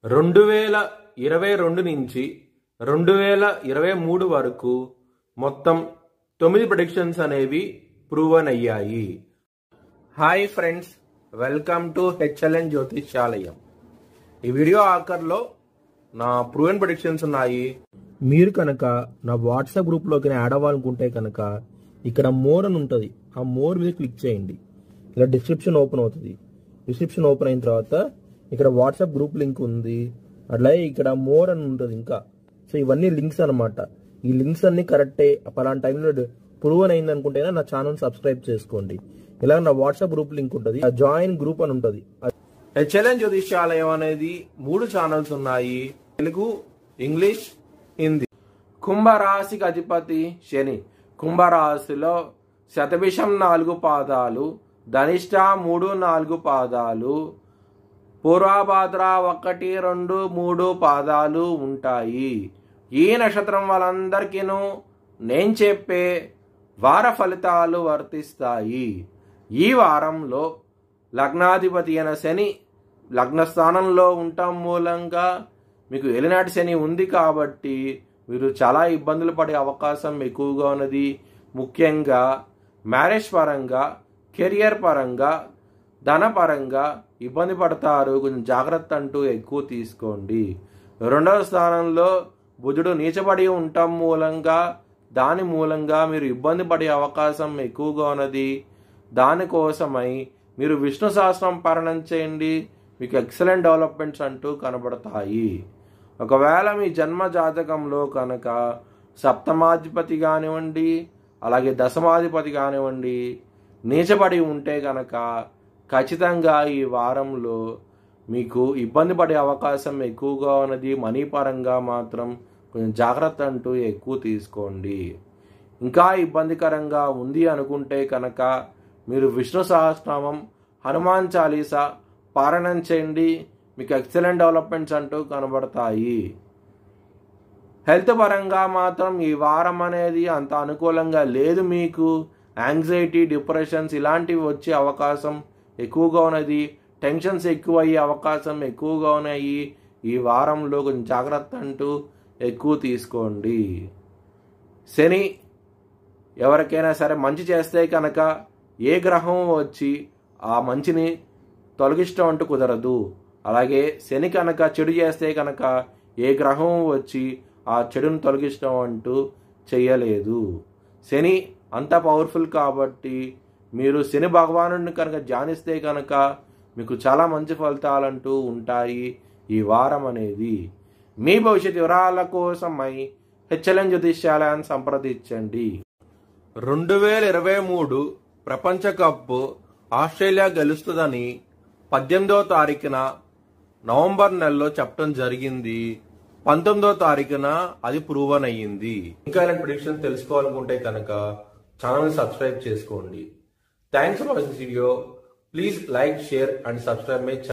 2022 నుంచి 2023 వరకు మొత్తం 9 ప్రెడిక్షన్స్ అనేవి ప్రూవన్ అయ్యాయి. Hi friends, welcome to HLN జ్యోతిష్యాలయం. ఈ వీడియో ఆఖర్లో నా ప్రూవన్ ప్రెడిక్షన్స్ ఉన్నాయి. మీరు కనుక నా వాట్సాప్ గ్రూప్లోకి యాడ్ అవ్వాలనుకుంటే కనుక ఇక్కడ మోర్ అని ఉంటుంది, ఆ మోర్ మీద క్లిక్ చేయండి. ఇలా డిస్క్రిప్షన్ ఓపెన్ అవుతుంది. డిస్క్రిప్షన్ ఓపెన్ అయిన తర్వాత ఇక్కడ వాట్సాప్ గ్రూప్ లింక్ ఉంది, అట్లాగే ఇక్కడ మోర్ అని ఉంటుంది ఇంకా. సో ఇవన్నీ లింక్స్ అనమాట. ఈ లింక్స్ అన్ని కరెక్టే. పలానా టైంలో ప్రూవన్ అయింది అనుకుంటేనే నా ఛానల్ సబ్స్క్రైబ్ చేసుకోండి. ఇలా నా వాట్సాప్ గ్రూప్ లింక్ ఉంటుంది, జాయిన్ గ్రూప్ అని ఉంటుంది. HLN జ్యోతిష్యాలయం అనేది 3 ఛానల్స్ ఉన్నాయి, తెలుగు, ఇంగ్లీష్, హిందీ. కుంభరాశికి అధిపతి శని. కుంభరాశిలో శతభిషం 4 పాదాలు, ధనిష్ట 3-4 పాదాలు, పూర్వభాద్ర 1, 2, 3 పాదాలు ఉంటాయి. ఈ నక్షత్రం వాళ్ళందరికీను నేను చెప్పే వార ఫలితాలు వర్తిస్తాయి. ఈ వారంలో లగ్నాధిపతి అయిన శని లగ్నస్థానంలో ఉండటం మూలంగా మీకు ఏలినాటి శని ఉంది కాబట్టి మీరు చాలా ఇబ్బందులు పడే అవకాశం ఎక్కువగా ఉన్నది. ముఖ్యంగా మ్యారేజ్ పరంగా, కెరియర్ పరంగా, ధనపరంగా ఇబ్బంది పడతారు. కొంచెం జాగ్రత్త అంటూ ఎక్కువ తీసుకోండి. 2వ స్థానంలో బుధుడు నీచబడి ఉండటం మూలంగా దాని మూలంగా మీరు ఇబ్బంది పడే అవకాశం ఎక్కువగా ఉన్నది. దానికోసమై మీరు విష్ణు సహస్రం పారాయణం చేయండి, మీకు ఎక్సలెంట్ డెవలప్మెంట్స్ అంటూ కనబడతాయి. ఒకవేళ మీ జన్మ జాతకంలో కనుక సప్తమాధిపతి కానివ్వండి, అలాగే దశమాధిపతి కానివ్వండి నీచబడి ఉంటే కనుక ఖచ్చితంగా ఈ వారంలో మీకు ఇబ్బంది పడే అవకాశం ఎక్కువగా ఉన్నది. మనీ పరంగా మాత్రం కొంచెం జాగ్రత్త అంటూ ఎక్కువ తీసుకోండి. ఇంకా ఇబ్బందికరంగా ఉంది అనుకుంటే కనుక మీరు విష్ణు సహస్రనామం, హనుమాన్ చాలీసా పారాయణం చేయండి, మీకు ఎక్సలెంట్ డెవలప్మెంట్స్ అంటూ కనబడతాయి. హెల్త్ పరంగా మాత్రం ఈ వారం అనేది అంత అనుకూలంగా లేదు. మీకు యాంగ్జైటీ, డిప్రెషన్స్ ఇలాంటివి వచ్చే అవకాశం ఎక్కువగా ఉన్నది. టెన్షన్స్ ఎక్కువ అయ్యే అవకాశం ఎక్కువగా ఉన్నాయి. ఈ వారంలో కొంచెం జాగ్రత్త అంటూ ఎక్కువ తీసుకోండి. శని ఎవరికైనా సరే మంచి చేస్తే కనుక ఏ గ్రహం వచ్చి ఆ మంచిని తొలగిష్టం అంటూ కుదరదు. అలాగే శని కనుక చెడు చేస్తే కనుక ఏ గ్రహం వచ్చి ఆ చెడును తొలగిష్టం అంటూ చెయ్యలేదు. శని అంత పవర్ఫుల్ కాబట్టి మీరు శని భగవానుడిని కనుక ధ్యానిస్తే కనుక మీకు చాలా మంచి ఫలితాలంటూ ఉంటాయి ఈ వారం అనేది. మీ భవిష్యత్ వివరాల కోసమై HLN జ్యోతిష్యాలయాన్ని సంప్రదించండి. 2023 ప్రపంచ కప్ ఆస్ట్రేలియా గెలుస్తుందని 18వ తారీఖున నవంబర్ నెలలో చెప్పడం జరిగింది. 19వ తారీఖున అది ప్రూవన్ అయ్యింది. ఇంకా ఇలాంటి ప్రిడిక్షన్ తెలుసుకోవాలనుకుంటే కనుక ఛానల్ సబ్స్క్రైబ్ చేసుకోండి. Thanks for watching video. Please like, share and subscribe my channel.